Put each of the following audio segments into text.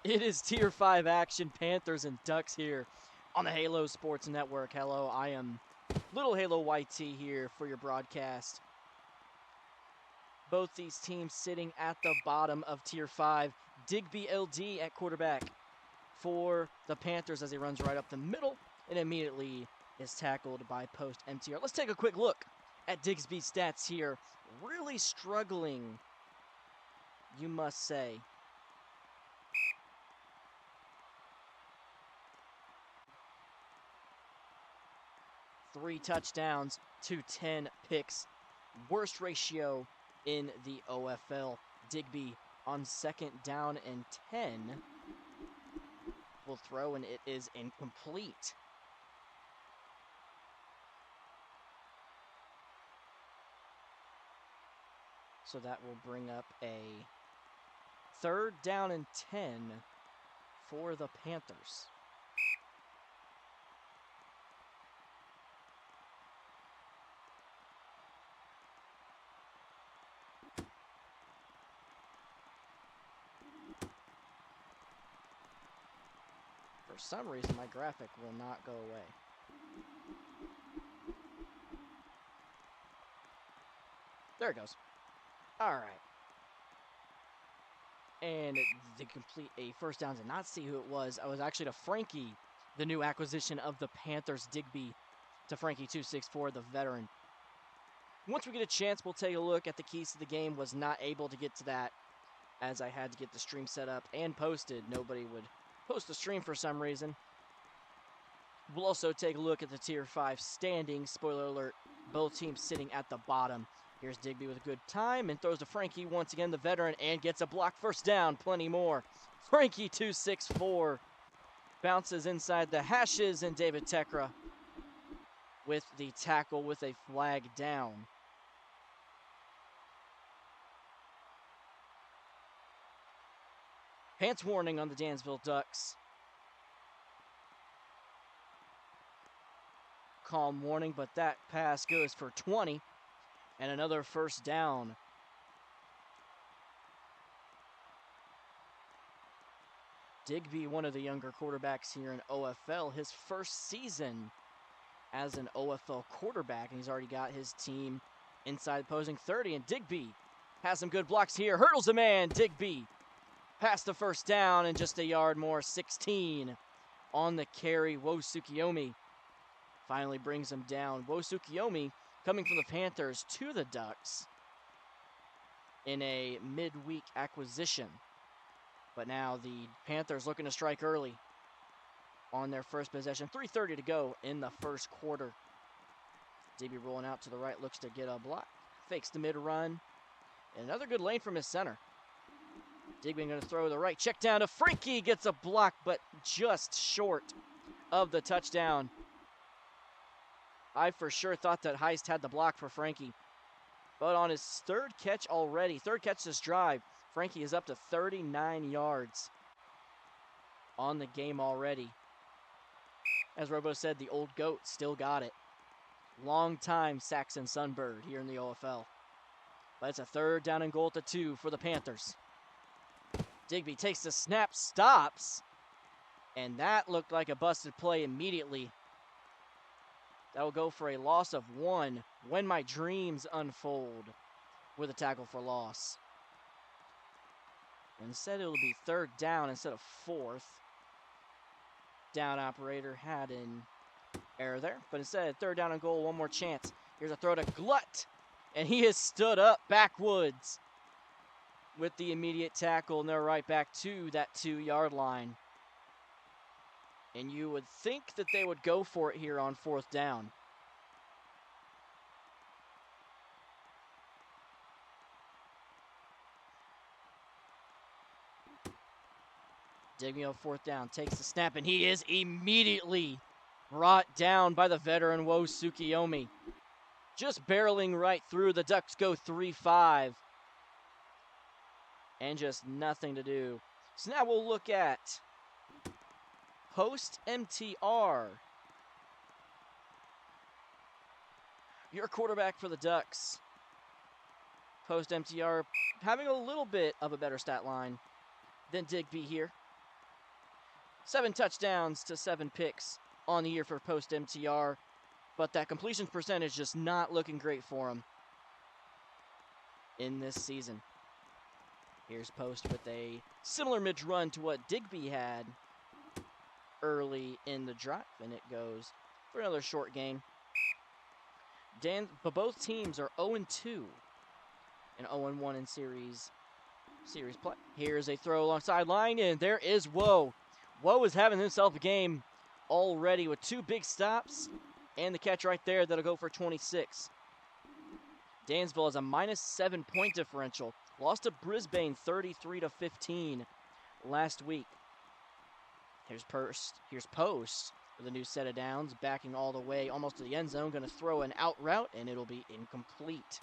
It is Tier 5 action, Panthers and Ducks here on the Halo Sports Network. Hello, I am Little Halo YT here for your broadcast. Both these teams sitting at the bottom of Tier 5. Digby LD at quarterback for the Panthers as he runs right up the middle and immediately is tackled by post MTR. Let's take a quick look at Digsby's stats here. Really struggling, you must say. Three touchdowns to 10 picks. Worst ratio in the OFL. Digby on 2nd down and 10 will throw, and it is incomplete. So that will bring up a 3rd down and 10 for the Panthers. For some reason, my graphic will not go away. There it goes. All right. And they complete a 1st down. Did not see who it was. I was actually to Frankie, the new acquisition of the Panthers. Digby to Frankie 264, the veteran. Once we get a chance, we'll take a look at the keys to the game. Was not able to get to that as I had to get the stream set up and posted. Nobody would post the stream for some reason. We'll also take a look at the Tier 5 standings. Spoiler alert, both teams sitting at the bottom. Here's Digby with a good time and throws to Frankie, once again the veteran, and gets a block 1st down. Plenty more. Frankie 264 bounces inside the hashes, and David Tekra with the tackle with a flag down. Pants warning on the Dansville Ducks. Calm warning, but that pass goes for 20 and another 1st down. Digby, one of the younger quarterbacks here in OFL, his 1st season as an OFL quarterback, and he's already got his team inside opposing 30, and Digby has some good blocks here. Hurdles a man, Digby past the 1st down and just a yard more. 16 on the carry. Wosukiomi finally brings him down. Wosukiomi coming from the Panthers to the Ducks in a midweek acquisition. But now the Panthers looking to strike early on their 1st possession. 3:30 to go in the 1st quarter. Digby rolling out to the right, looks to get a block. Fakes the mid-run. And another good lane from his center. Digby going to throw the right. Check down to Frankie. Gets a block, but just short of the touchdown. I for sure thought that Heist had the block for Frankie. But on his 3rd catch already, 3rd catch this drive, Frankie is up to 39 yards on the game already. As Robo said, the old GOAT still got it. Long time Saxon Sunbird here in the OFL. But it's a 3rd down and goal to 2 for the Panthers. Digby takes the snap, stops, and that looked like a busted play immediately. That will go for a loss of 1 when my dreams unfold with a tackle for loss. Instead, it'll be 3rd down instead of 4th. Down operator had an error there, but instead, 3rd down and goal, 1 more chance. Here's a throw to Glut, and he has stood up backwoods with the immediate tackle, and they're right back to that 2-yard line. And you would think that they would go for it here on 4th down. Digby on 4th down, takes the snap, and he is immediately brought down by the veteran Wosukiomi. Just barreling right through. The Ducks go 3-5. And just nothing to do. So now we'll look at post MTR. Your quarterback for the Ducks. Post MTR having a little bit of a better stat line than Digby here. 7 touchdowns to 7 picks on the year for Post MTR, but that completion percentage just not looking great for him in this season. Here's Post with a similar mid-run to what Digby had early in the drive, and it goes for another short gain. But both teams are 0-2 and 0-1 in series play. Here's a throw along sideline, and there is Woe. Woe is having himself a game already with 2 big stops and the catch right there that'll go for 26. Dansville has a -7 point differential. Lost to Brisbane 33-15 last week. Here's Post with a new set of downs, backing all the way almost to the end zone. Going to throw an out route, and it'll be incomplete.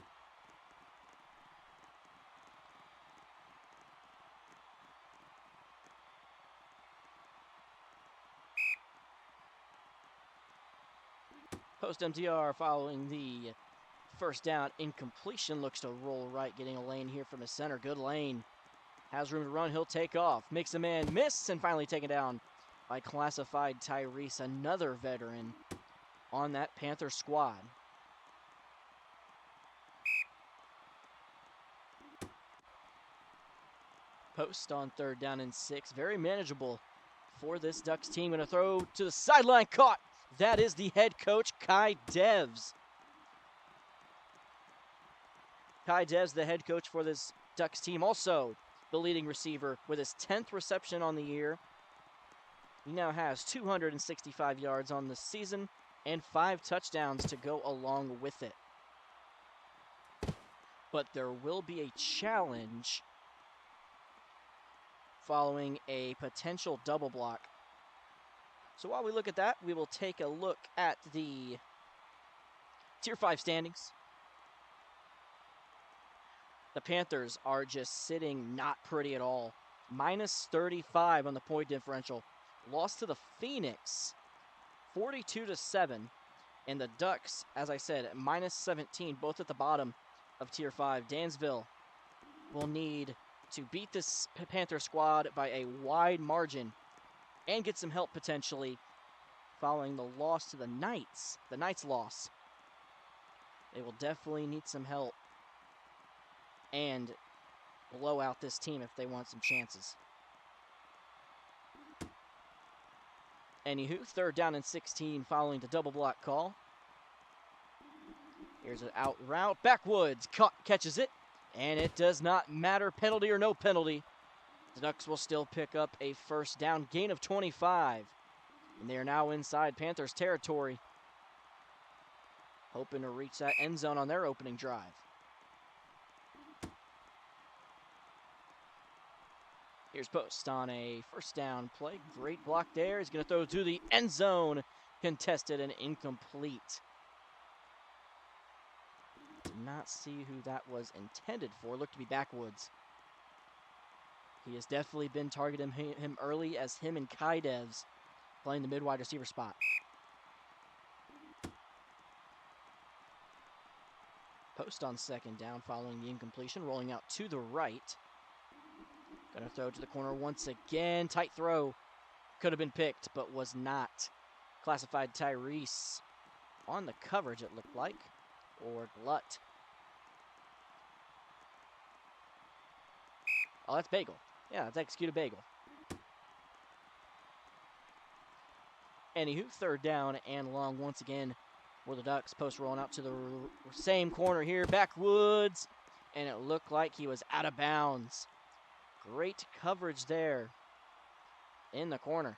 Post MTR following the first down incompletion. Looks to roll right, getting a lane here from the center. Good lane. Has room to run. He'll take off. Makes a man miss, and finally taken down by classified Tyrese, another veteran on that Panther squad. Post on 3rd down and 6. Very manageable for this Ducks team. Going to throw to the sideline. Caught. That is the head coach, Kai Devs. Kai Devs, the head coach for this Ducks team, also the leading receiver with his 10th reception on the year. He now has 265 yards on the season and 5 touchdowns to go along with it. But there will be a challenge following a potential double block. So while we look at that, we will take a look at the Tier 5 standings. The Panthers are just sitting not pretty at all. -35 on the point differential. Lost to the Phoenix 42-7. And the Ducks, as I said, -17, both at the bottom of Tier 5. Dansville will need to beat this Panther squad by a wide margin and get some help potentially following the loss to the Knights. The Knights loss. They will definitely need some help and blow out this team if they want some chances. Anywho, 3rd down and 16 following the double block call. Here's an out route. Backwoods catches it, and it does not matter, penalty or no penalty. The Ducks will still pick up a 1st down, gain of 25. And they are now inside Panthers territory, hoping to reach that end zone on their opening drive. Here's Post on a 1st down play. Great block there. He's going to throw to the end zone. Contested and incomplete. Did not see who that was intended for. Looked to be Backwoods. He has definitely been targeting him early, as him and Kai Devs playing the mid-wide receiver spot. Post on 2nd down following the incompletion, rolling out to the right. Gonna throw to the corner once again. Tight throw. Could have been picked, but was not. Classified Tyrese on the coverage, it looked like, or Glut. Oh, that's Bagel. Yeah, that's executed Bagel. Anywho, 3rd down and long once again for the Ducks. Post rolling out to the same corner here. Backwoods. And it looked like he was out of bounds. Great coverage there in the corner.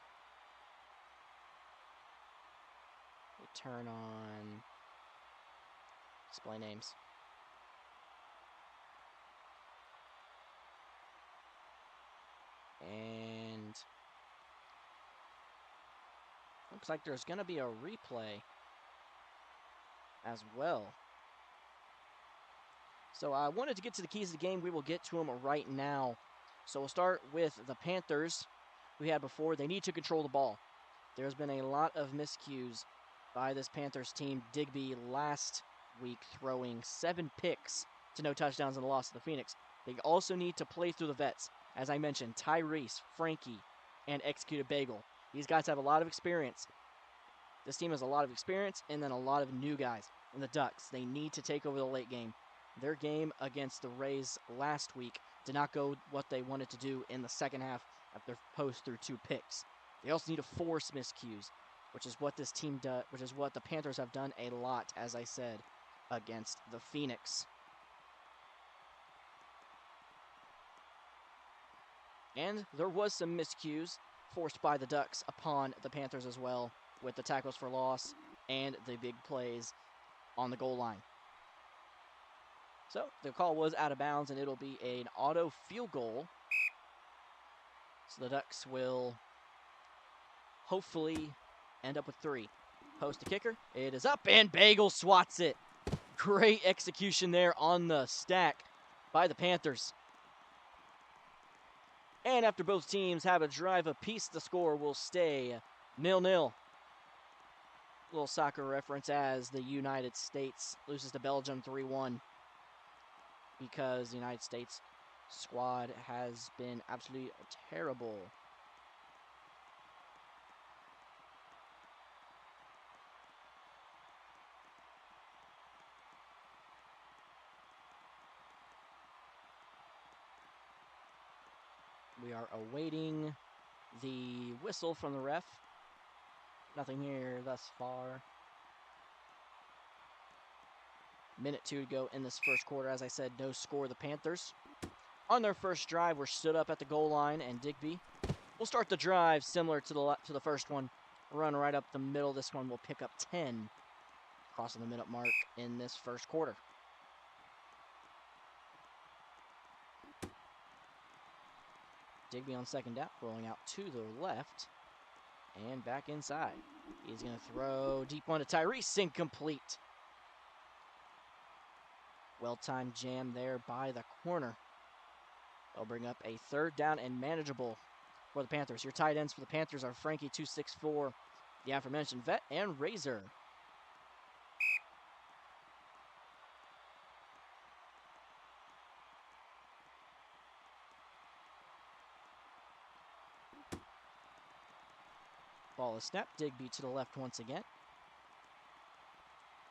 We turn on display names. And looks like there's going to be a replay as well. So I wanted to get to the keys of the game. We will get to them right now. So we'll start with the Panthers we had before. They need to control the ball. There's been a lot of miscues by this Panthers team. Digby last week throwing 7 picks to no touchdowns in the loss to the Phoenix. They also need to play through the vets. As I mentioned, Tyrese, Frankie, and executed Bagel. These guys have a lot of experience. This team has a lot of experience and then a lot of new guys. And the Ducks, they need to take over the late game. Their game against the Rays last week did not go what they wanted to do in the second half after post through 2 picks. They also need to force miscues, which is what this team does, which is what the Panthers have done a lot, as I said, against the Phoenix. And there was some miscues forced by the Ducks upon the Panthers as well, with the tackles for loss and the big plays on the goal line. So the call was out of bounds, and it'll be an auto field goal. So the Ducks will hopefully end up with 3. Post the kicker. It is up, and Bagel swats it. Great execution there on the stack by the Panthers. And after both teams have a drive apiece, the score will stay 0-0. Little soccer reference as the United States loses to Belgium 3-1 because the United States squad has been absolutely terrible. We are awaiting the whistle from the ref. Nothing here thus far. Minute 2 to go in this first quarter. As I said, no score. The Panthers, on their first drive, were stood up at the goal line, and Digby will start the drive similar to the first one. Run right up the middle. This one will pick up 10, crossing the minute mark in this first quarter. Digby on second down, rolling out to the left and back inside. He's going to throw deep one to Tyrese, incomplete. Well-timed jam there by the corner. They'll bring up a 3rd down and manageable for the Panthers. Your tight ends for the Panthers are Frankie 264, the aforementioned Vet, and Razor. Ball is snapped. Digby to the left once again.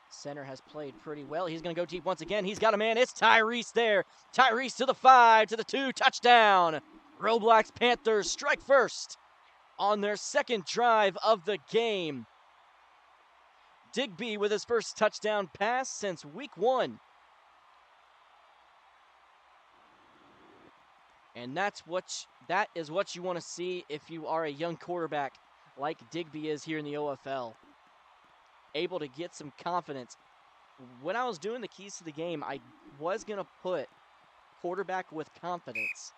Center has played pretty well. He's going to go deep once again. He's got a man. It's Tyrese there. Tyrese to the 5, to the 2. Touchdown. Roblox Panthers strike first on their second drive of the game. Digby with his first touchdown pass since week 1. And that is what you want to see if you are a young quarterback like Digby is here in the OFL. Able to get some confidence. When I was doing the keys to the game, I was going to put quarterback with confidence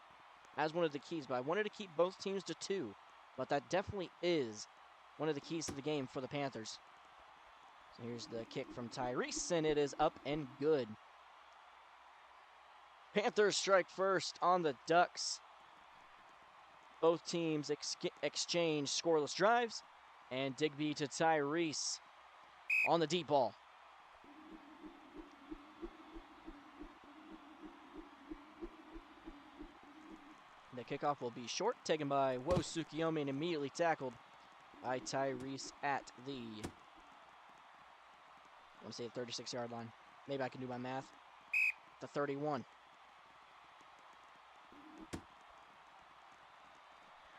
as one of the keys, but I wanted to keep both teams to 2. But that definitely is one of the keys to the game for the Panthers. So here's the kick from Tyrese, and it is up and good. Panthers strike first on the Ducks. Both teams exchange scoreless drives, and Digby to Tyrese on the deep ball. The kickoff will be short, taken by Wo Tsukiyomi and immediately tackled by Tyrese at the, I want to say the 36-yard line. Maybe I can do my math. The 31.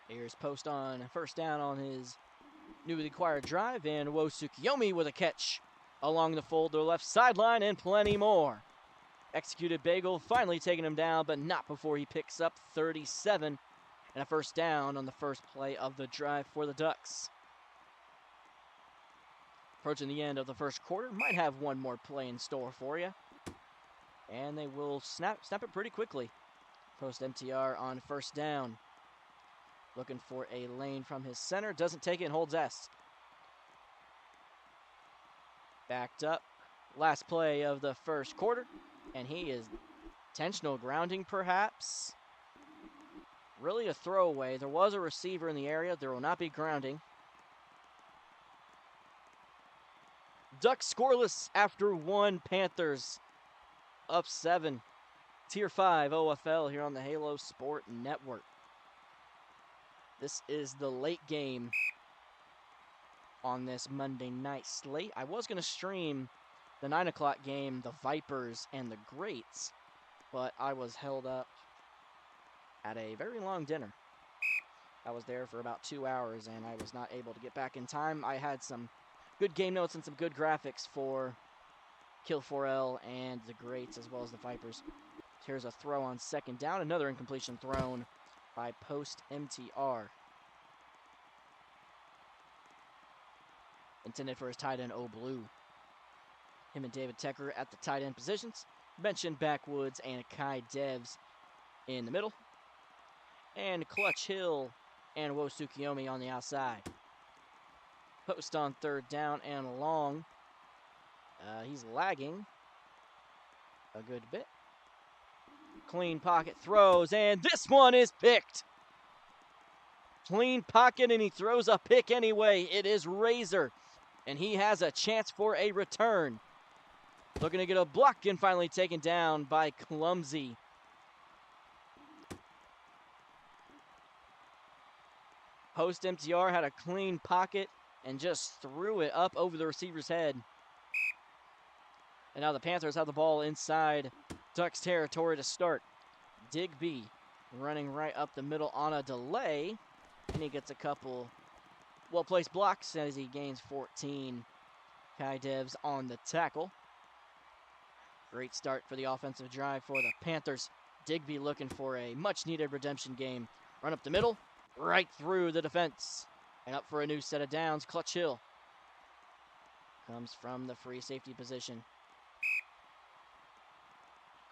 Here's Post on first down on his newly acquired drive, and Wo Tsukiyomi with a catch along the fold to the left sideline and plenty more. Executed Bagel, finally taking him down, but not before he picks up 37 and a first down on the first play of the drive for the Ducks. Approaching the end of the first quarter, might have one more play in store for you. And they will snap it pretty quickly. Post MTR on first down. Looking for a lane from his center. Doesn't take it and holds S. Backed up. Last play of the first quarter. And he is intentional grounding perhaps. Really a throwaway. There was a receiver in the area. There will not be grounding. Ducks scoreless after 1. Panthers up 7. Tier 5 OFL here on the Halo Sport Network. This is the late game on this Monday night slate. I was going to stream the 9 o'clock game, the Vipers and the Greats, but I was held up at a very long dinner. I was there for about 2 hours, and I was not able to get back in time. I had some good game notes and some good graphics for Kill 4L and the Greats, as well as the Vipers. Here's a throw on second down. Another incompletion thrown by Post MTR. Intended for his tight end, Blue. Him and David Tecker at the tight end positions. Mentioned Backwoods and Kai Devs in the middle. And Clutch Hill and Wo Tsukiyomi on the outside. Post on third down and long. He's lagging a good bit. Clean pocket throws, and this one is picked. Clean pocket, and he throws a pick anyway. It is Razor, and he has a chance for a return. Looking to get a block and finally taken down by Clumsy. Post MTR had a clean pocket and just threw it up over the receiver's head. And now the Panthers have the ball inside Ducks territory to start. Digby running right up the middle on a delay. And he gets a couple well-placed blocks as he gains 14. Kai Devs on the tackle. Great start for the offensive drive for the Panthers. Digby looking for a much-needed redemption game. Run up the middle, right through the defense. And up for a new set of downs, Clutch Hill. Comes from the free safety position.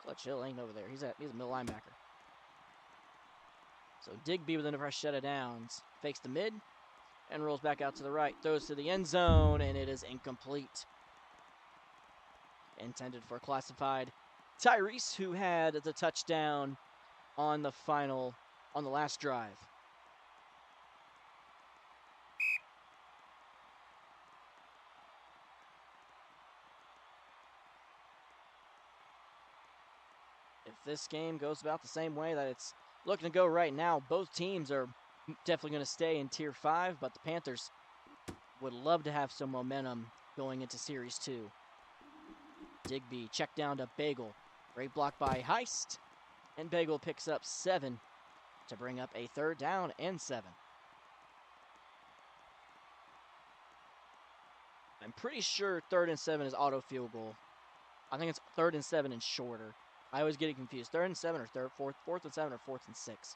Clutch Hill ain't over there. He's a middle linebacker. So Digby with a fresh set of downs. Fakes the mid and rolls back out to the right. Throws to the end zone, and it is incomplete. Intended for classified Tyrese, who had the touchdown on the last drive. If this game goes about the same way that it's looking to go right now, both teams are definitely going to stay in Tier 5, but the Panthers would love to have some momentum going into Series 2. Digby check down to Bagel. Great block by Heist, and Bagel picks up 7 to bring up a third down and 7. I'm pretty sure 3rd and 7 is auto field goal. I think it's 3rd and 7 and shorter. I always get it confused. 3rd and 7 or 4th and 7 or 4th and 6.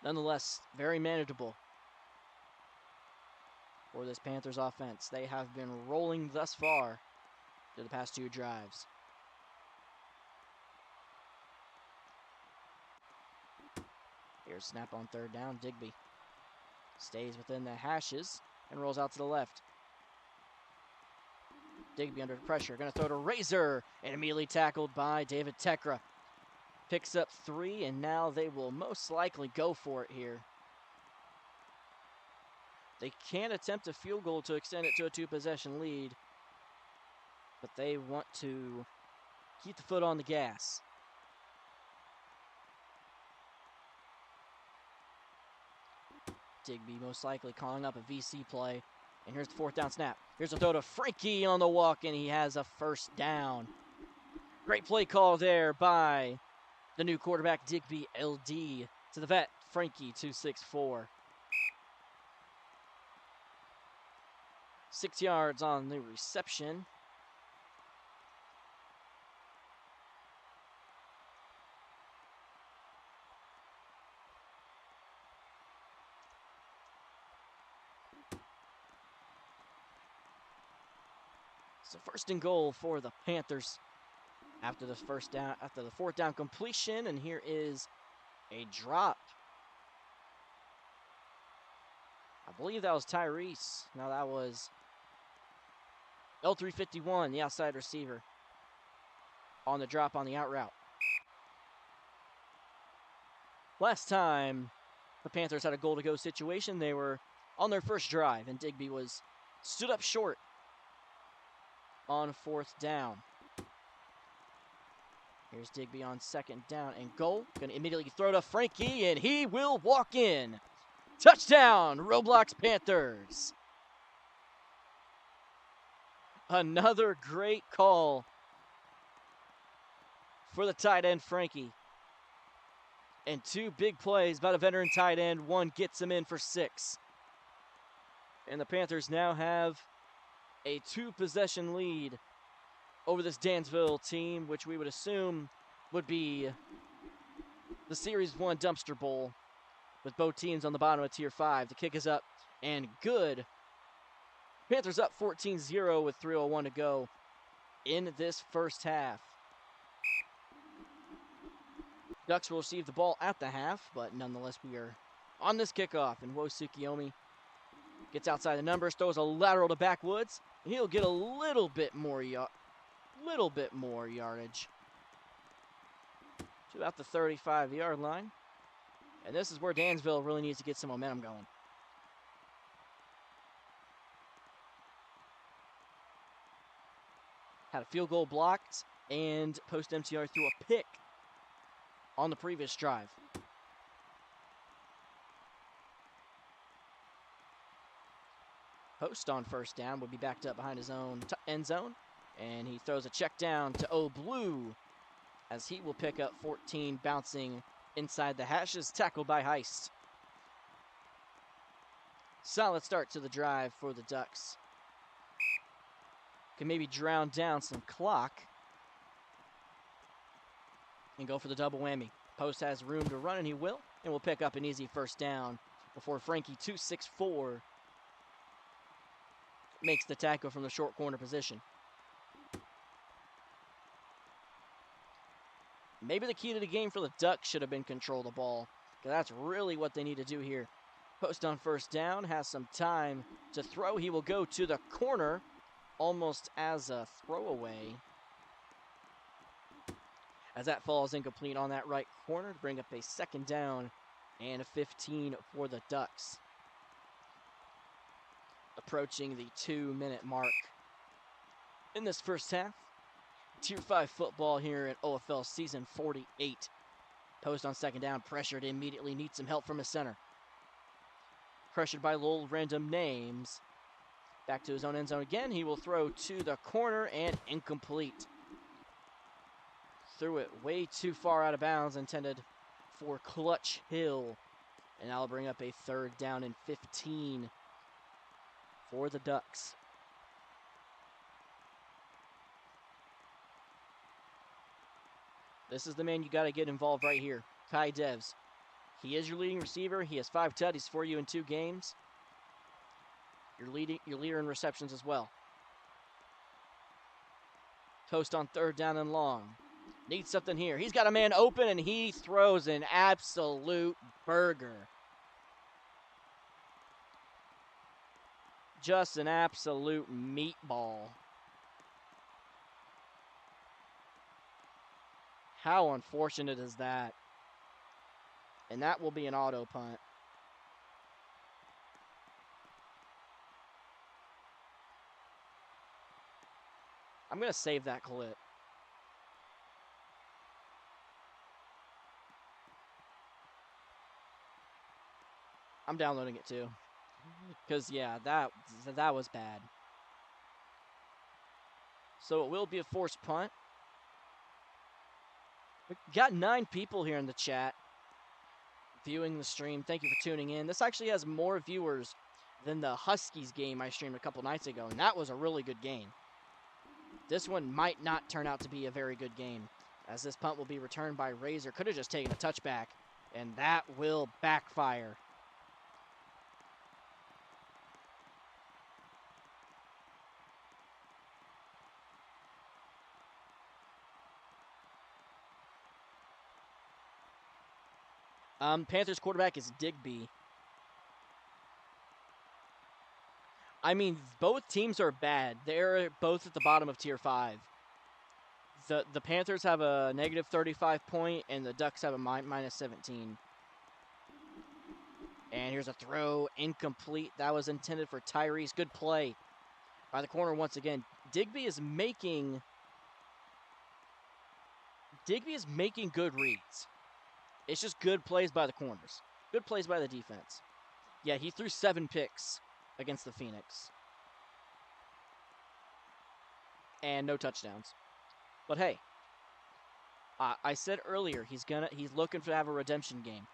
Nonetheless, very manageable for this Panthers offense. They have been rolling thus far through the past 2 drives. Here's snap on third down. Digby stays within the hashes and rolls out to the left. Digby under pressure, going to throw to Razor, and immediately tackled by David Tekra. Picks up 3, and now they will most likely go for it here. They can attempt a field goal to extend it to a 2-possession lead, but they want to keep the foot on the gas. Digby most likely calling up a VC play. And here's the 4th down snap. Here's a throw to Frankie on the walk, and he has a first down. Great play call there by the new quarterback, Digby LD, to the vet, Frankie 264. 6 yards on the reception. So 1st and goal for the Panthers after the 4th down completion, and here is a drop. I believe that was Tyrese. No, that was L351, the outside receiver, on the drop on the out route. Last time the Panthers had a goal-to-go situation, they were on their first drive, and Digby stood up short on 4th down. Here's Digby on 2nd down and goal. Going to immediately throw to Frankie, and he will walk in. Touchdown, Roblox Panthers. Another great call for the tight end, Frankie. And 2 big plays by the veteran tight end. One gets him in for 6. And the Panthers now have a 2-possession lead over this Dansville team, which we would assume would be the Series 1 Dumpster Bowl, with both teams on the bottom of Tier 5. The kick is up and good. Panthers up 14-0 with 3:01 to go in this first half. Ducks will receive the ball at the half, but nonetheless we are on this kickoff. And Wosukiomi gets outside the numbers, throws a lateral to Backwoods, and he'll get a little bit more yardage to about the 35-yard line. And this is where Dansville really needs to get some momentum going. Had a field goal blocked and post MTR threw a pick on the previous drive. Post on first down will be backed up behind his own end zone, and he throws a check down to O Blue as he will pick up 14, bouncing inside the hashes, tackled by Heist. Solid start to the drive for the Ducks. Can maybe drown down some clock and go for the double whammy. Post has room to run, and he will pick up an easy first down before Frankie 264 makes the tackle from the short corner position. Maybe the key to the game for the Ducks should have been control the ball, because that's really what they need to do here. Post on first down, has some time to throw. He will go to the corner almost as a throwaway, as that falls incomplete on that right corner to bring up a second down and a 15 for the Ducks. Approaching the 2-minute mark in this first half. Tier 5 football here in OFL Season 48. Post on second down, pressured immediately, needs some help from his center. Pressured by Lowell Random Names. Back to his own end zone again. He will throw to the corner and incomplete. Threw it way too far out of bounds, intended for Clutch Hill. And that'll bring up a third down and 15 for the Ducks. This is the man you got to get involved right here, Kai Devs. He is your leading receiver. He has 5 tutties for you in 2 games. Your leader in receptions as well. Toast on third down and long. Needs something here. He's got a man open, and he throws an absolute burger. Just an absolute meatball. How unfortunate is that? And that will be an auto punt. I'm going to save that clip. I'm downloading it too. Because, yeah, that was bad. So it will be a forced punt. We've got 9 people here in the chat viewing the stream. Thank you for tuning in. This actually has more viewers than the Huskies game I streamed a couple nights ago, and that was a really good game. This one might not turn out to be a very good game, as this punt will be returned by Razor. Could have just taken a touchback, and that will backfire. Panthers quarterback is Digby. I mean, both teams are bad. They're both at the bottom of Tier 5. The Panthers have a negative 35 point, and the Ducks have a minus 17. And here's a throw, incomplete. That was intended for Tyrese. Good play by the corner once again. Digby is making good reads. It's just good plays by the corners. Good plays by the defense. Yeah, he threw 7 picks against the Phoenix. And no touchdowns. But hey, I said earlier he's looking to have a redemption game.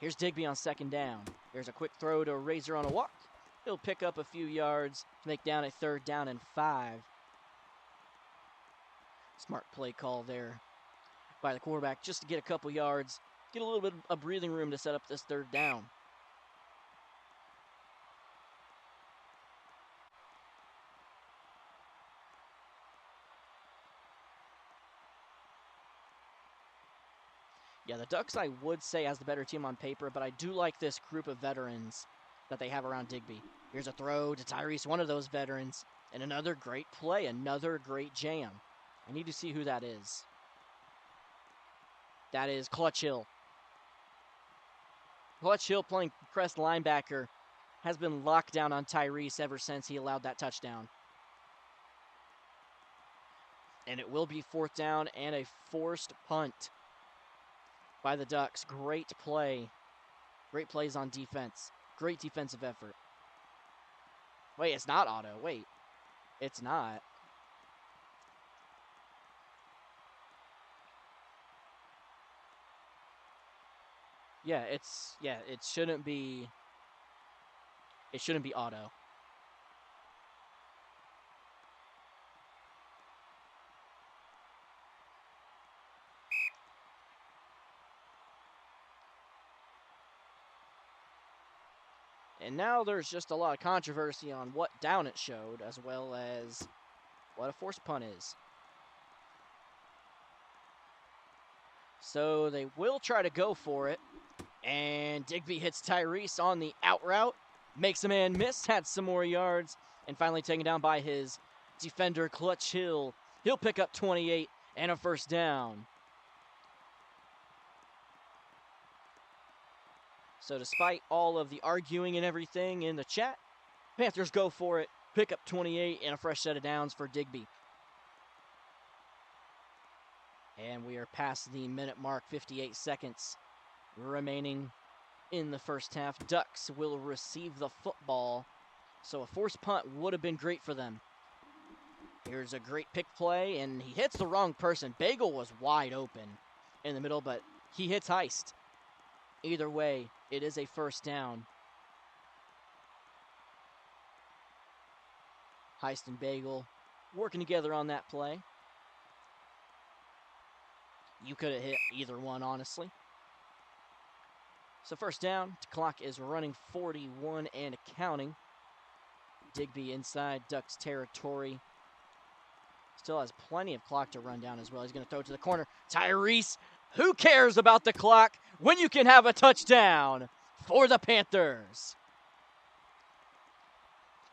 Here's Digby on 2nd down. Here's a quick throw to Razor on a walk. He'll pick up a few yards to make down a 3rd down and 5. Smart play call there by the quarterback just to get a couple yards, get a little bit of breathing room to set up this 3rd down. Yeah, the Ducks, I would say, has the better team on paper, but I do like this group of veterans that they have around Digby. Here's a throw to Tyrese, one of those veterans, and another great play, another great jam. I need to see who that is. That is Clutch Hill. Clutch Hill, playing press linebacker, has been locked down on Tyrese ever since he allowed that touchdown. And it will be 4th down and a forced punt by the Ducks. Great play. Great plays on defense. Great defensive effort. Wait, it's not auto. Wait. It's not. Yeah, it shouldn't be auto. And now there's just a lot of controversy on what down it showed, as well as what a forced punt is. So they will try to go for it. And Digby hits Tyrese on the out route. Makes a man miss, had some more yards, and finally taken down by his defender, Clutch Hill. He'll pick up 28 and a 1st down. So despite all of the arguing and everything in the chat, Panthers go for it, pick up 28 and a fresh set of downs for Digby. And we are past the minute mark, 58 seconds remaining in the 1st half. Ducks will receive the football, so a forced punt would have been great for them. Here's a great pick play, and he hits the wrong person. Bagel was wide open in the middle, but he hits Heist. Either way, it is a 1st down. Heist and Bagel working together on that play. You could have hit either one, honestly. So 1st down, the clock is running 41 and counting. Digby inside Ducks territory. Still has plenty of clock to run down as well. He's going to throw it to the corner. Tyrese, who cares about the clock when you can have a touchdown for the Panthers?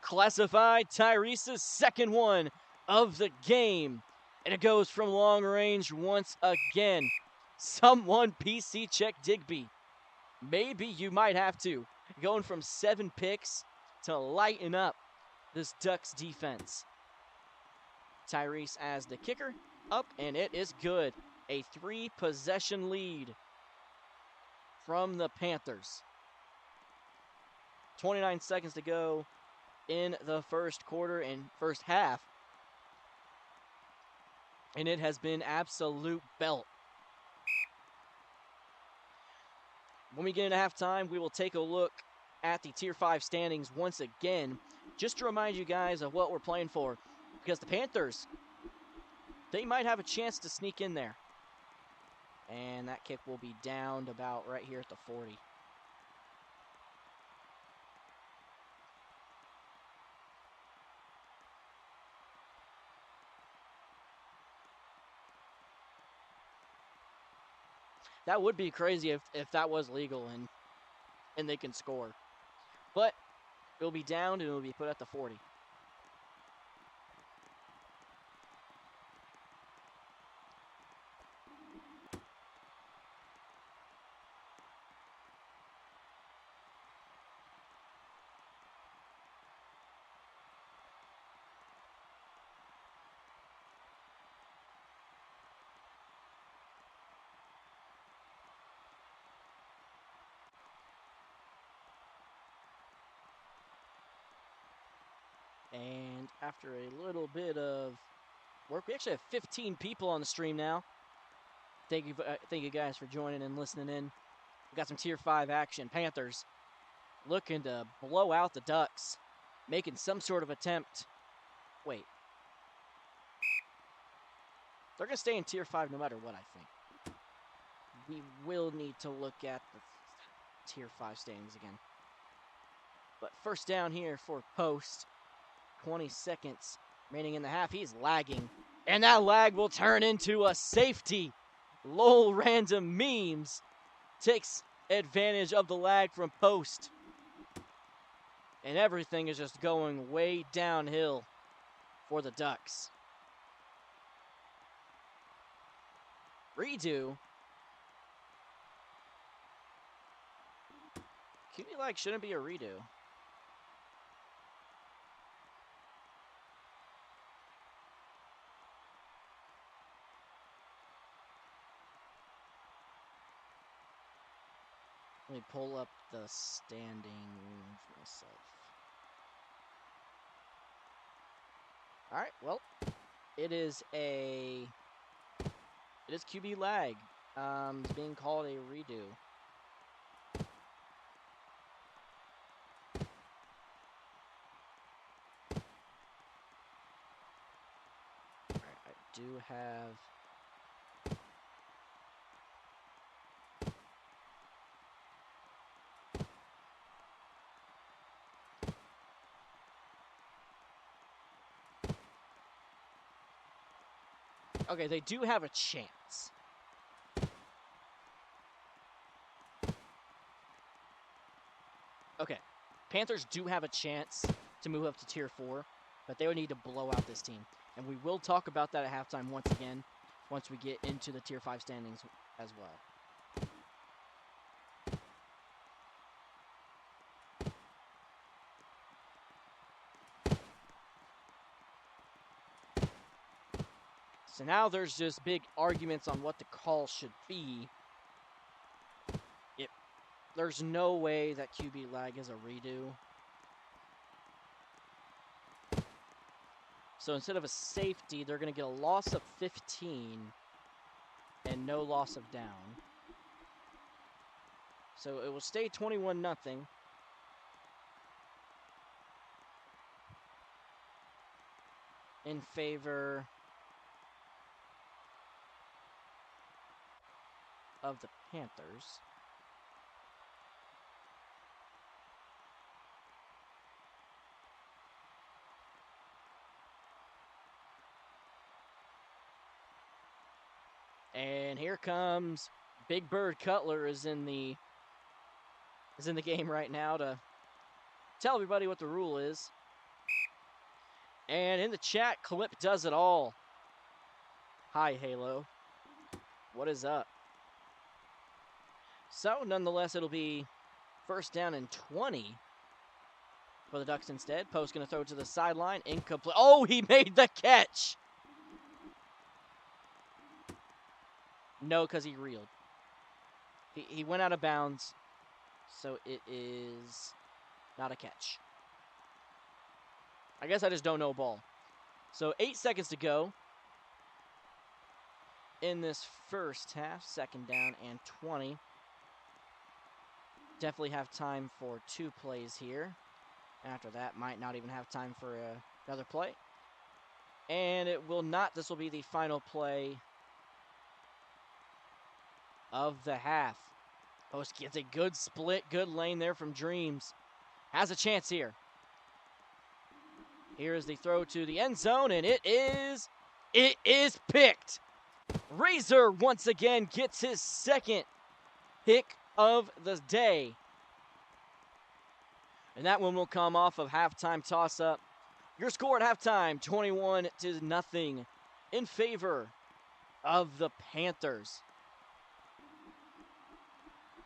Classified Tyrese's 2nd one of the game. And it goes from long range once again. Someone PC check Digby. Maybe you might have to. Going from 7 picks to lighten up this Ducks defense. Tyrese as the kicker. Up, and it is good. A 3-possession lead from the Panthers. 29 seconds to go in the 1st quarter and 1st half. And it has been absolute belt. When we get into halftime, we will take a look at the Tier 5 standings once again, just to remind you guys of what we're playing for. Because the Panthers, they might have a chance to sneak in there. And that kick will be downed about right here at the 40. That would be crazy if that was legal and they can score. But it'll be downed and it'll be put at the 40. And after a little bit of work, we actually have 15 people on the stream now. Thank you guys for joining and listening in. We got some Tier 5 action. Panthers looking to blow out the Ducks, making some sort of attempt. Wait. They're going to stay in Tier 5 no matter what, I think. We will need to look at the Tier 5 standings again. But first down here for Post. 20 seconds remaining in the half. He's lagging. And that lag will turn into a safety. LOL Random Memes takes advantage of the lag from Post. And everything is just going way downhill for the Ducks. Redo. QB lag shouldn't be a redo. Let me pull up the standings myself. All right, well, it is QB lag. It's being called a redo. All right, I do have. Okay, they do have a chance. Okay, Panthers do have a chance to move up to Tier 4, but they would need to blow out this team. And we will talk about that at halftime once again, once we get into the Tier 5 standings as well. So now there's just big arguments on what the call should be. There's no way that QB lag is a redo. So instead of a safety, they're going to get a loss of 15 and no loss of down. So it will stay 21-0. In favor of the Panthers. And here comes Big Bird Cutler is in the game right now to tell everybody what the rule is. And in the chat, Clip does it all. Hi, Halo. What is up? So, nonetheless, it'll be first down and 20 for the Ducks instead. Post going to throw it to the sideline. Incomplete. Oh, he made the catch! No, because he reeled. He went out of bounds, so it is not a catch. I guess I just don't know ball. So 8 seconds to go in this first half. Second down and 20. Definitely have time for 2 plays here. After that, might not even have time for another play. And it will not. This will be the final play of the half. Post gets a good split, good lane there from Dreams. Has a chance here. Here is the throw to the end zone, and it is picked. Razor once again gets his second pick of the day. And that one will come off of halftime toss-up. Your score at halftime, 21-0 in favor of the Panthers.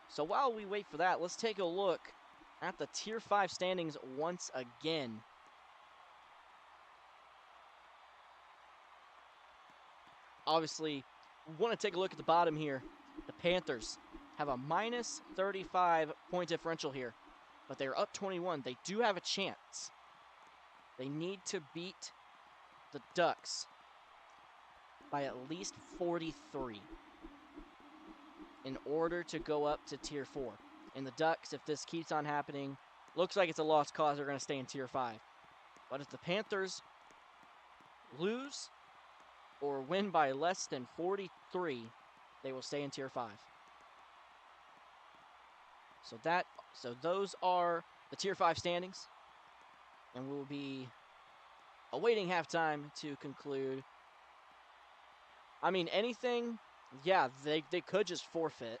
So while we wait for that, let's take a look at the Tier 5 standings once again. Obviously, we want to take a look at the bottom here. The Panthers have a minus 35 point differential here, but they're up 21. They do have a chance. They need to beat the Ducks by at least 43 in order to go up to Tier 4. And the Ducks, if this keeps on happening, looks like it's a lost cause. They're going to stay in Tier 5. But if the Panthers lose or win by less than 43, they will stay in Tier 5. So those are the Tier 5 standings. And we'll be awaiting halftime to conclude. I mean, anything, yeah, they could just forfeit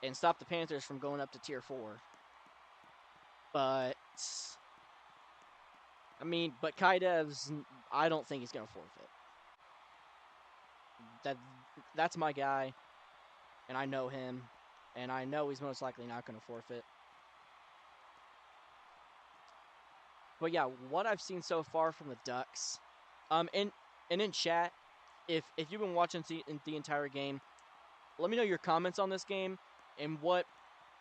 and stop the Panthers from going up to Tier 4. But, I mean, but Kaidev's, I don't think he's going to forfeit. That's my guy, and I know him, and I know he's most likely not going to forfeit. But yeah, what I've seen so far from the Ducks, and in chat, if you've been watching the entire game, let me know your comments on this game and what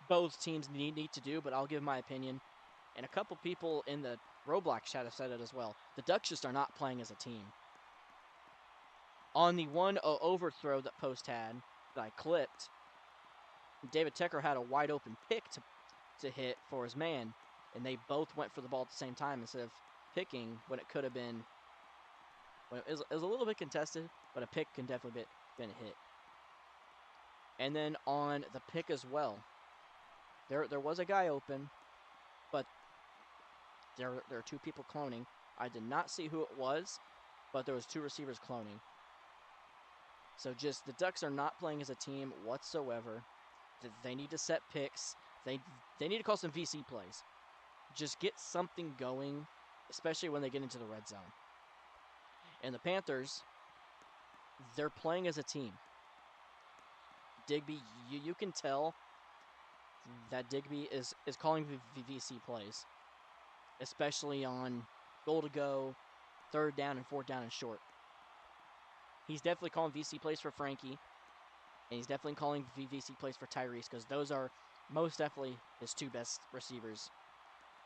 both teams need to do, but I'll give my opinion. And a couple people in the Roblox chat have said it as well. The Ducks just are not playing as a team. On the one overthrow that Post had, that I clipped, David Tecker had a wide open pick to hit for his man, and they both went for the ball at the same time instead of picking when it could have been. Well, it was a little bit contested, but a pick can definitely been a hit. And then on the pick as well, there was a guy open, but there are two people cloning. I did not see who it was, but there was two receivers cloning. So just the Ducks are not playing as a team whatsoever. They need to set picks. They need to call some VC plays. Just get something going, especially when they get into the red zone. And the Panthers, they're playing as a team. Digby, you can tell that Digby is calling VC plays, especially on goal to go, third down and fourth down and short. He's definitely calling VC plays for Frankie, and he's definitely calling VC plays for Tyrese, because those are most definitely his two best receivers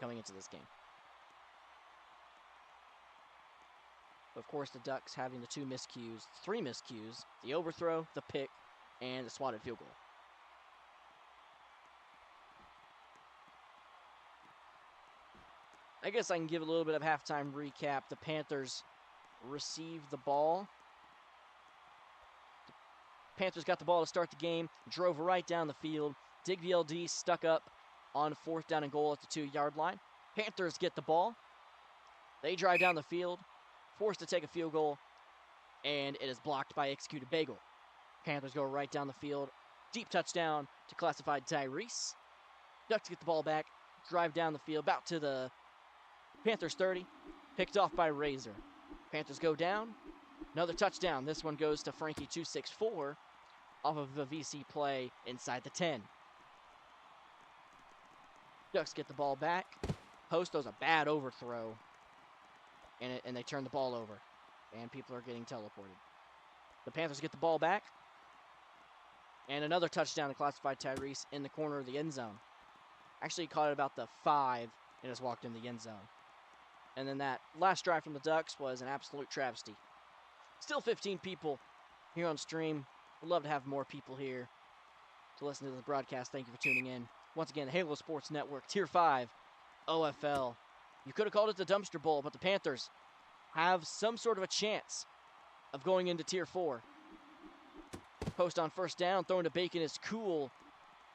coming into this game. Of course, the Ducks having the three miscues, the overthrow, the pick, and the swatted field goal. I guess I can give a little bit of halftime recap. The Panthers received the ball. The Panthers got the ball to start the game, drove right down the field. Digby LD stuck up on fourth down and goal at the 2-yard line. Panthers get the ball. They drive down the field, forced to take a field goal, and it is blocked by Executed Bagel. Panthers go right down the field. Deep touchdown to classified Tyrese. Ducks get the ball back, drive down the field, about to the Panthers 30, picked off by Razor. Panthers go down. Another touchdown. This one goes to Frankie 264 off of the VC play inside the 10. Ducks get the ball back. Post throws a bad overthrow, and they turn the ball over, and people are getting teleported. The Panthers get the ball back, and another touchdown to classified Tyrese in the corner of the end zone. Actually, he caught it about the 5 and just walked in the end zone. And then that last drive from the Ducks was an absolute travesty. Still 15 people here on stream. We'd love to have more people here to listen to the broadcast. Thank you for tuning in. Once again, Halo Sports Network, Tier 5, OFL. You could have called it the Dumpster Bowl, but the Panthers have some sort of a chance of going into Tier 4. Post on first down, throwing to Bacon is cool.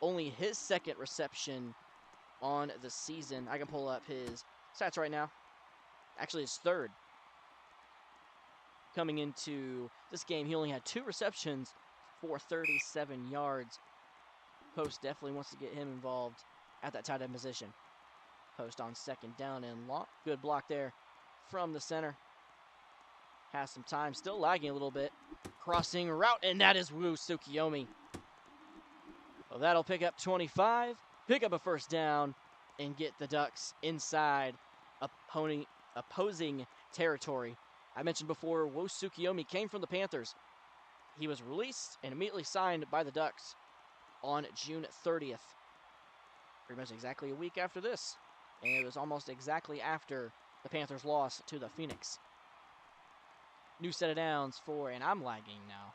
Only his second reception on the season. I can pull up his stats right now. Actually, his third. Coming into this game, he only had 2 receptions for 37 yards. Post definitely wants to get him involved at that tight end position. Post on second down and long. Good block there from the center. Has some time, still lagging a little bit. Crossing route, and that is Woo Tsukiyomi. Well, that'll pick up 25, pick up a first down, and get the Ducks inside opposing territory. I mentioned before, Woo Tsukiyomi came from the Panthers. He was released and immediately signed by the Ducks on June 30th. Pretty much exactly a week after this. And it was almost exactly after The Panthers lost to the Phoenix. New set of downs for, and I'm lagging now.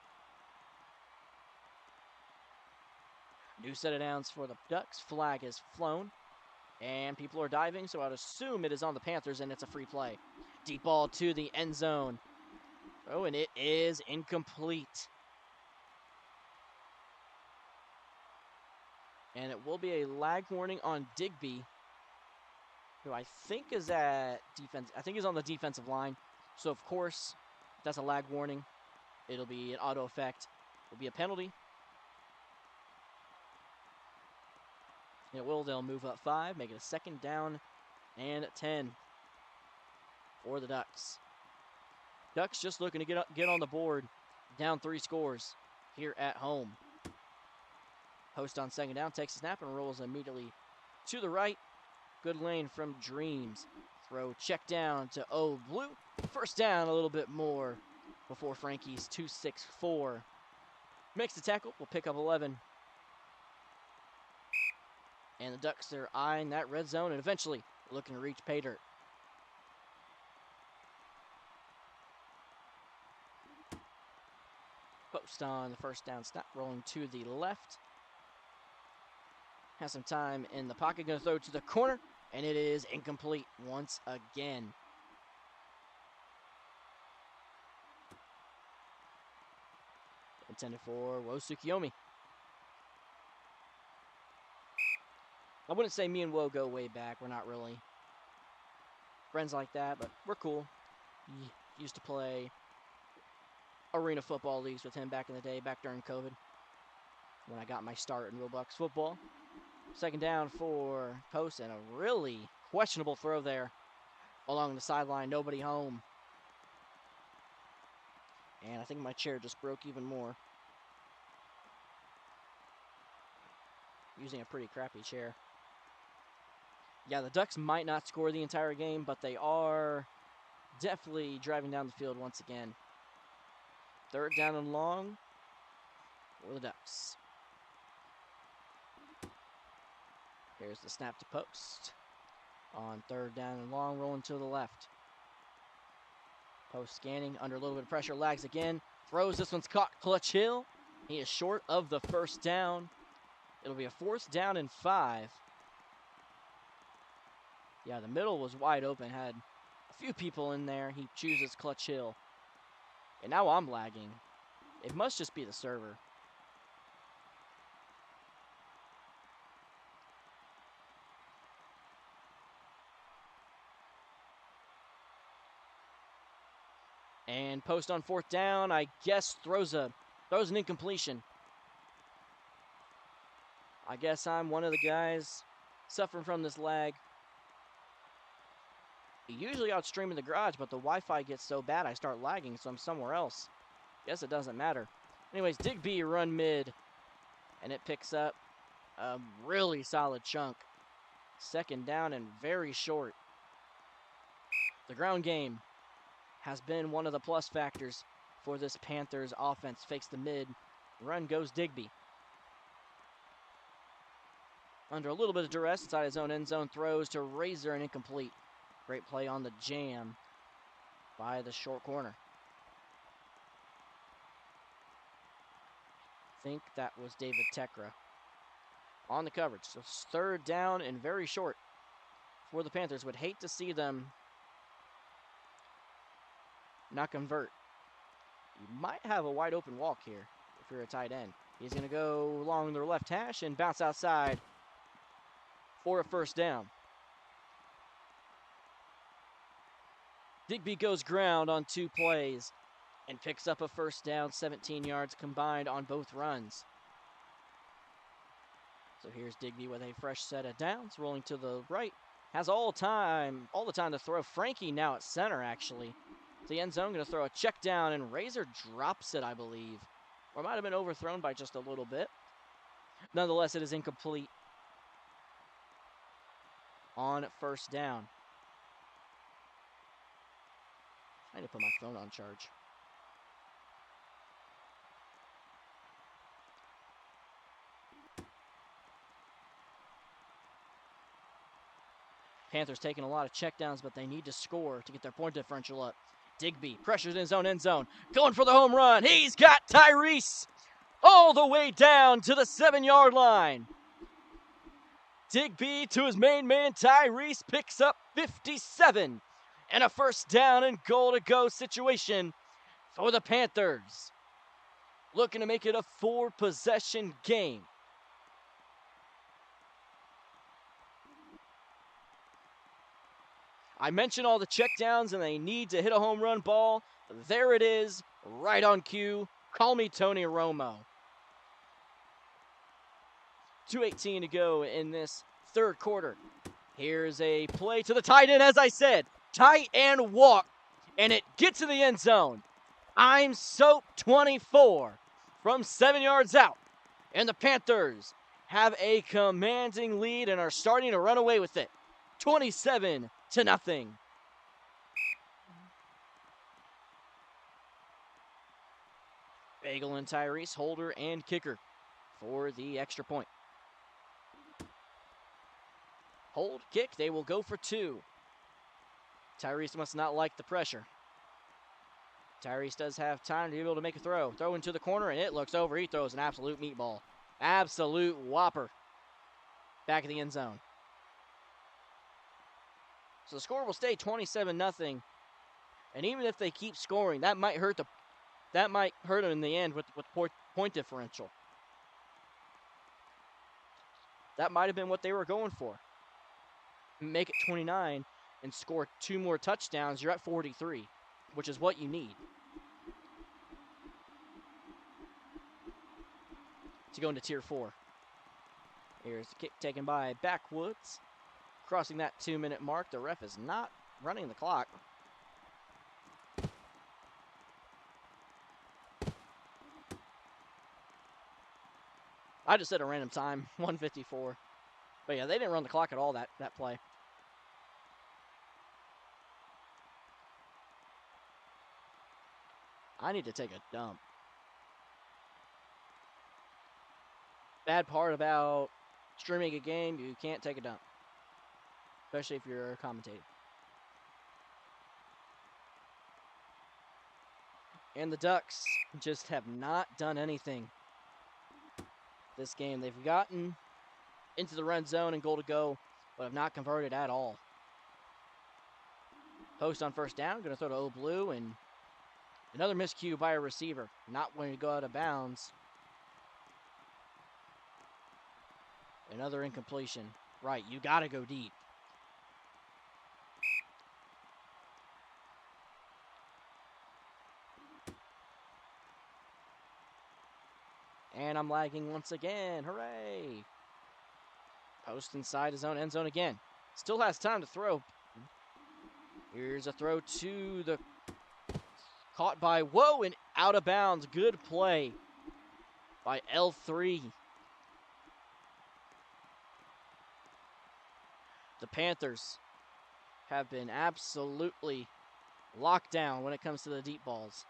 New set of downs for the Ducks. Flag is flown. And people are diving, so I'd assume it is on the Panthers, and it's a free play. Deep ball to the end zone. Oh, and it is incomplete. And it will be a lag warning on Digby, who I think is at defense. I think he's on the defensive line. So, of course, if that's a lag warning, it'll be an auto effect. It'll be a penalty. It will. They'll move up 5, make it a 2nd down and 10 for the Ducks. Ducks just looking to get on the board, down 3 scores here at home. Post on 2nd down, takes a snap and rolls immediately to the right. Good lane from Dreams. Throw check down to O Blue. 1st down a little bit more before Frankie's 2-6-4 makes the tackle. We'll pick up 11. And the Ducks are eyeing that red zone and eventually looking to reach pay dirt. Post on the 1st down snap, rolling to the left. Has some time in the pocket, going to throw to the corner, and it is incomplete once again. Intended for Wosukiyomi. I wouldn't say me and Wo go way back. We're not really friends like that, but we're cool. Used to play arena football leagues with him back in the day, back during COVID, when I got my start in Roblox football. 2nd down for Post, and a really questionable throw there along the sideline. Nobody home. And I think my chair just broke even more. Using a pretty crappy chair. Yeah, the Ducks might not score the entire game, but they are definitely driving down the field once again. 3rd down and long for the Ducks. Here's the snap to Post. On 3rd down and long, rolling to the left. Post scanning, under a little bit of pressure, lags again. Throws, this one's caught. Clutch Hill. He is short of the 1st down. It'll be a 4th down and 5. Yeah, the middle was wide open, had a few people in there. He chooses Clutch Hill. And now I'm lagging. It must just be the server. And Post on 4th down, I guess throws an incompletion. I guess I'm one of the guys suffering from this lag. Usually I'd stream in the garage, but the Wi-Fi gets so bad I start lagging, so I'm somewhere else. Guess it doesn't matter. Anyways, Digby run mid, and it picks up a really solid chunk. 2nd down and very short. The ground game has been one of the plus factors for this Panthers offense. Fakes the mid, run goes Digby. Under a little bit of duress inside his own end zone, throws to Razor and incomplete. Great play on the jam by the short corner. I think that was David Tekra on the coverage. So 3rd down and very short for the Panthers. Would hate to see them not convert. You might have a wide open walk here if you're a tight end. He's going to go along their left hash and bounce outside for a 1st down. Digby goes ground on 2 plays and picks up a 1st down, 17 yards combined on both runs. So here's Digby with a fresh set of downs, rolling to the right. Has all the time to throw. Frankie now at center, actually. The end zone, going to throw a check down, and Razor drops it, I believe. Or might have been overthrown by just a little bit. Nonetheless, it is incomplete on 1st down. I need to put my phone on charge. Panthers taking a lot of checkdowns, but they need to score to get their point differential up. Digby pressures in his own end zone. Going for the home run. He's got Tyrese all the way down to the 7-yard line. Digby to his main man, Tyrese, picks up 57 and a first down and goal to go situation for the Panthers. Looking to make it a 4-possession game. I mentioned all the checkdowns and they need to hit a home run ball. There it is, right on cue. Call me Tony Romo. 2:18 to go in this third quarter. Here's a play to the tight end, as I said. Tight end walk, and it gets in the end zone. I'm soaked 24 from 7 yards out. And the Panthers have a commanding lead and are starting to run away with it. 27-0. Bagel and Tyrese, holder and kicker for the extra point. Hold, kick, they will go for 2. Tyrese must not like the pressure. Tyrese does have time to be able to make a throw. Throw into the corner, and it looks over. He throws an absolute meatball. Absolute whopper. Back in the end zone. So the score will stay 27-0. And even if they keep scoring, that might hurt them in the end with point differential. That might have been what they were going for. Make it 29 and score 2 more touchdowns, you're at 43, which is what you need to go into Tier 4. Here's the kick taken by Backwoods. Crossing that 2-minute mark, the ref is not running the clock. I just said a random time, 1:54. But yeah, they didn't run the clock at all that play. I need to take a dump. Bad part about streaming a game, you can't take a dump. Especially if you're commentating. And the Ducks just have not done anything this game. They've gotten into the red zone and goal to go, but have not converted at all. Post on first down, going to throw to O Blue, and another miscue by a receiver. Not wanting to go out of bounds. Another incompletion. Right, you got to go deep. And I'm lagging once again. Hooray! Post inside his own end zone again. Still has time to throw. Here's a throw to the... Caught by... Whoa! And out of bounds. Good play by L3. The Panthers have been absolutely locked down when it comes to the deep balls.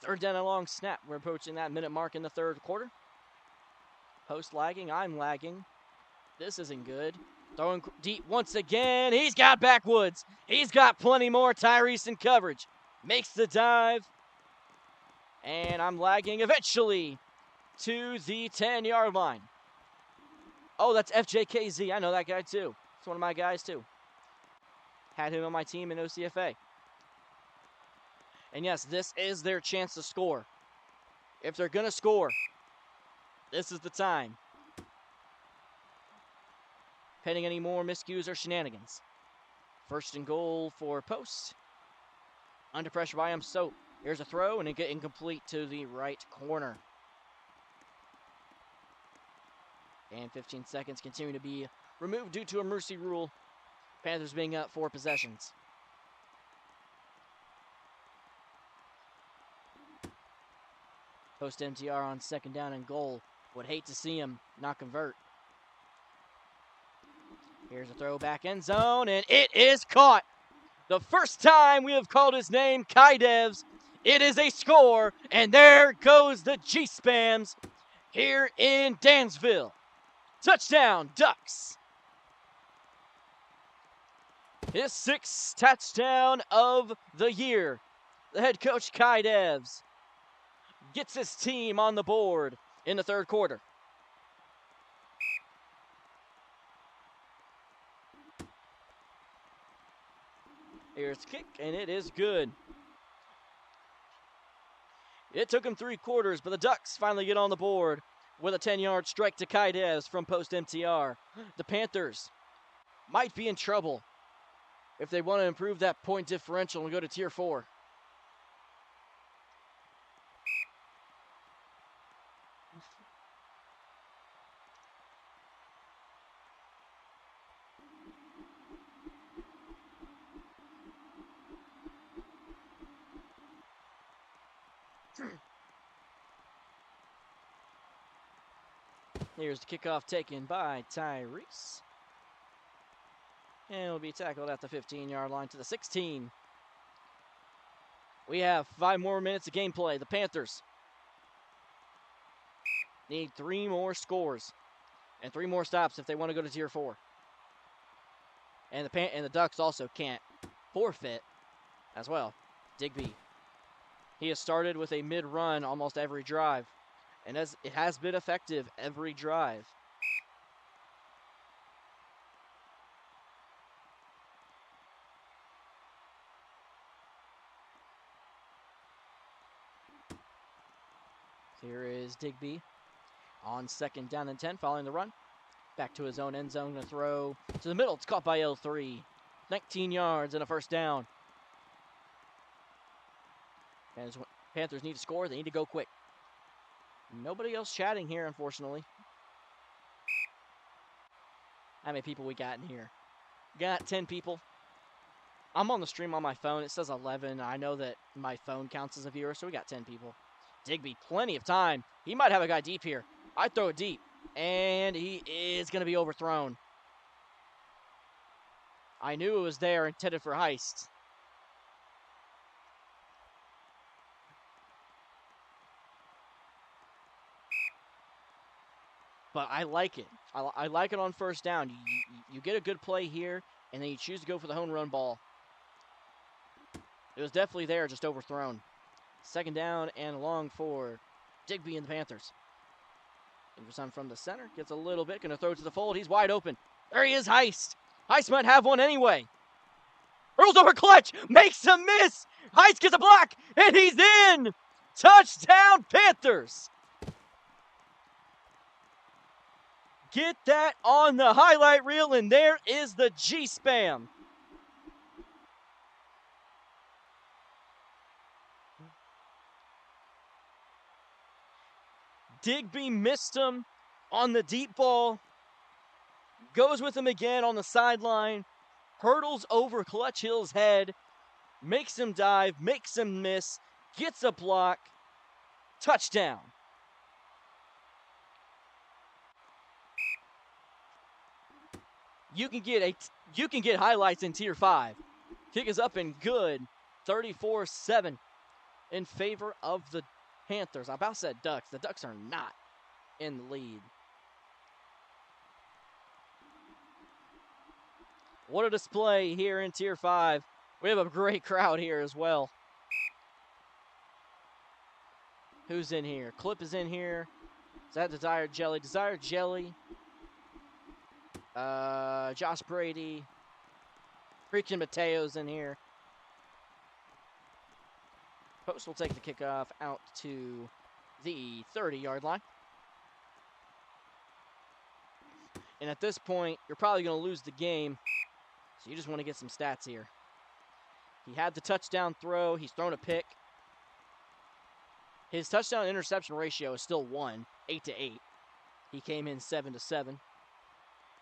Third down and long snap. We're approaching that minute mark in the third quarter. Post lagging. I'm lagging. This isn't good. Throwing deep once again. He's got Backwoods. He's got plenty more. Tyrese in coverage. Makes the dive. And I'm lagging eventually to the 10-yard line. Oh, that's FJKZ. I know that guy too. It's one of my guys too. Had him on my team in OCFA. And yes, this is their chance to score. If they're going to score, this is the time. Pending any more miscues or shenanigans. First and goal for Post. Under pressure by him, so here's a throw, and it get incomplete to the right corner. And 15 seconds continue to be removed due to a mercy rule. Panthers being up 4 possessions. Post MTR on second down and goal. Would hate to see him not convert. Here's a throw back end zone, and it is caught. The first time we have called his name, Kai Devs. It is a score, and there goes the G-Spams. here in Dansville. Touchdown, Ducks. His 6th touchdown of the year. The head coach, Kai Devs, gets his team on the board in the 3rd quarter. Here's the kick, and it is good. It took him 3 quarters, but the Ducks finally get on the board with a 10-yard strike to Kai Devs from post MTR. The Panthers might be in trouble if they want to improve that point differential and go to Tier 4. Here's the kickoff taken by Tyrese. And will be tackled at the 15-yard line to the 16. We have 5 more minutes of gameplay. The Panthers need 3 more scores and 3 more stops if they want to go to Tier 4. And the Ducks also can't forfeit as well. Digby. He has started with a mid-run almost every drive, and it has been effective every drive. Here is Digby on 2nd down and 10 following the run. Back to his own end zone, going to throw to the middle. It's caught by L3. 19 yards and a 1st down. Panthers need to score. They need to go quick. Nobody else chatting here, unfortunately. How many people we got in here? Got 10 people. I'm on the stream on my phone. It says 11. I know that my phone counts as a viewer, so we got 10 people. Digby, plenty of time. He might have a guy deep here. I throw it deep, and he is going to be overthrown. I knew it was there, intended for Heist. But I like it. I like it on 1st down. You get a good play here, and then you choose to go for the home run ball. It was definitely there, just overthrown. 2nd down and long for Digby and the Panthers. Looking for some from the center. Gets a little bit. Going to throw it to the fold. He's wide open. There he is, Heist. Heist might have one anyway. Hurls over clutch. Makes a miss. Heist gets a block. And he's in. Touchdown, Panthers. Get that on the highlight reel. And there is the G-Spam. Digby missed him on the deep ball. Goes with him again on the sideline. Hurdles over Clutch Hill's head. Makes him dive. Makes him miss. Gets a block. Touchdown. You can get highlights in Tier 5. Kick is up and good. 34-7 in favor of the Panthers. I about said Ducks. The Ducks are not in the lead. What a display here in Tier 5. We have a great crowd here as well. Who's in here? Clip is in here. Is that Desired Jelly? Desired Jelly. Josh Brady. Freaking Mateo's in here. Post will take the kickoff out to the 30-yard line. And at this point, you're probably going to lose the game. So you just want to get some stats here. He had the touchdown throw. He's thrown a pick. His touchdown interception ratio is still 1, 8-8. He came in 7-7.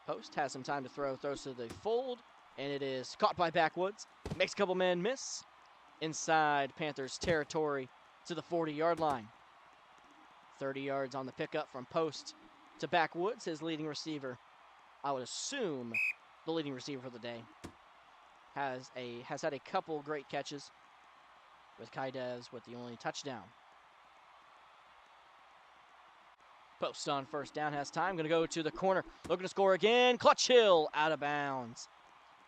Post has some time to throw. Throws to the fold. And it is caught by Backwoods. Makes a couple men miss. Inside Panthers territory to the 40-yard line. 30 yards on the pickup from Post to Backwoods, his leading receiver. I would assume the leading receiver for the day. Has had a couple great catches with Kai Devs with the only touchdown. Post on first down, has time. Going to go to the corner. Looking to score again. Clutch Hill out of bounds.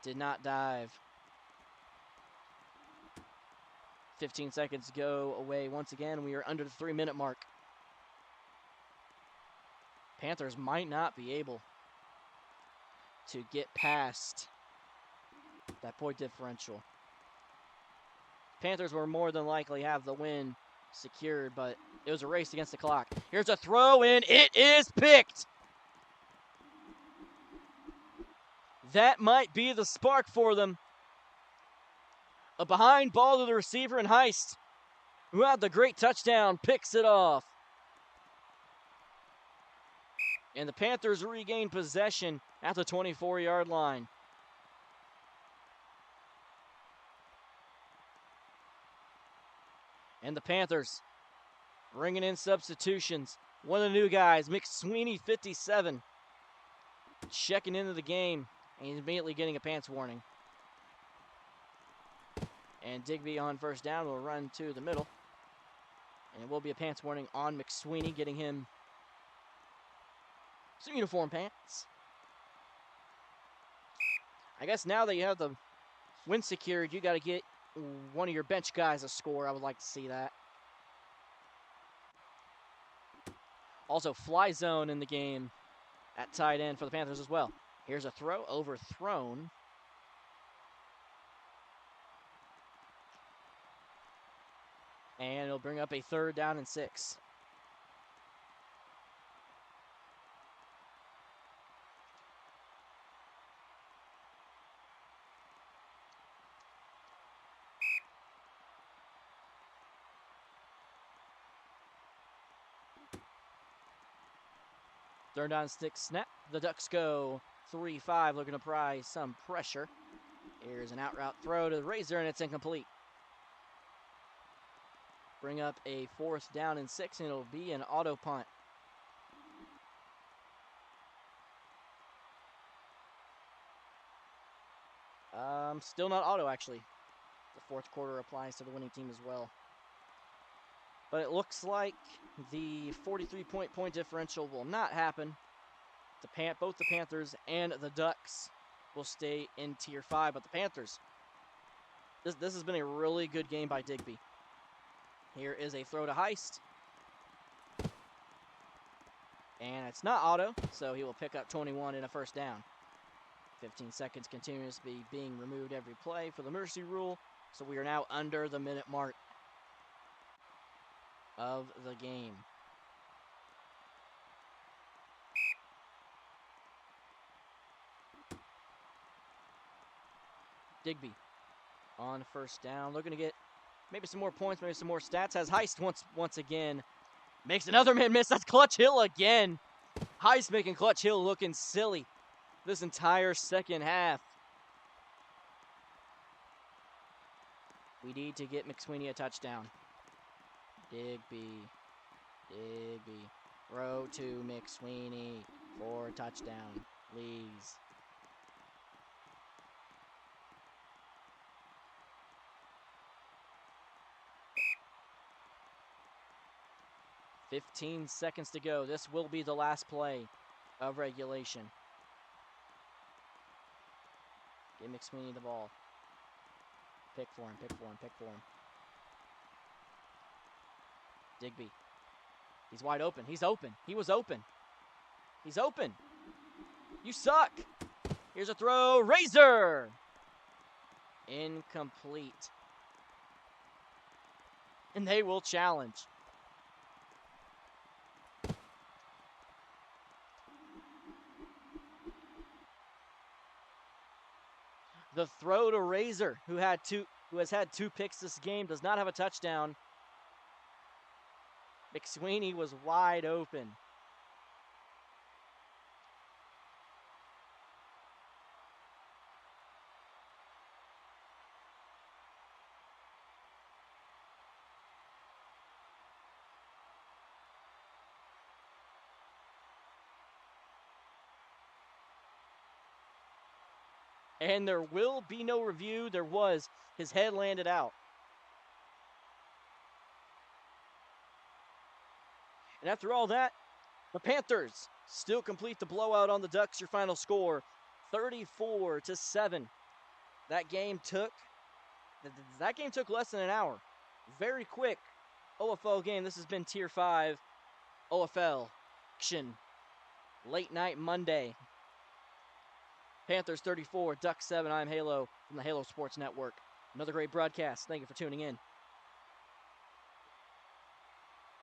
Did not dive. 15 seconds go away once again. We are under the 3-minute mark. Panthers might not be able to get past that point differential. Panthers will more than likely have the win secured, but it was a race against the clock. Here's a throw in. It is picked. That might be the spark for them. A behind ball to the receiver, and Heist, who had the great touchdown, picks it off. And the Panthers regain possession at the 24-yard line. And the Panthers bringing in substitutions. One of the new guys, McSweeney, 57, checking into the game, and he's immediately getting a pants warning. And Digby on first down will run to the middle. And it will be a pants warning on McSweeney, getting him some uniform pants. I guess now that you have the win secured, you got to get one of your bench guys a score. I would like to see that. Also, fly zone in the game at tight end for the Panthers as well. Here's a throw, overthrown. And it'll bring up a 3rd down and 6. Third down, 6 snap. The Ducks go 3-5, looking to apply some pressure. Here's an out route throw to the Razor, and it's incomplete. Bring up a 4th down and 6, and it'll be an auto punt. Still not auto, actually. The 4th quarter applies to the winning team as well. But it looks like the 43-point differential will not happen. Both the Panthers and the Ducks will stay in Tier 5. But the Panthers, this has been a really good game by Digby. Here is a throw to Heist. And it's not auto, so he will pick up 21 in a 1st down. 15 seconds continuously being removed every play for the mercy rule. So we are now under the minute mark of the game. Digby on first down, looking to get maybe some more points, maybe some more stats. Has Heist once again. Makes another man miss. That's Clutch Hill again. Heist making Clutch Hill looking silly this entire second half. We need to get McSweeney a touchdown. Digby. Throw to McSweeney for a touchdown, please. $15 seconds to go. This will be the last play of regulation. Give McSweeney the ball. Pick for him. Digby. He's wide open. He's open. He was open. He's open. You suck. Here's a throw. Razor. Incomplete. And they will challenge. The throw to Razor, who has had 2 picks this game, does not have a touchdown. McSweeney was wide open. And there will be no review. There was. His head landed out. And after all that, The Panthers still complete the blowout on the Ducks. Your final score, 34-7. That game took less than an hour. Very quick OFL game. This has been Tier 5 OFL action. Late night Monday. Panthers 34, Ducks 7. I'm Halo from the Halo Sports Network. Another great broadcast. Thank you for tuning in.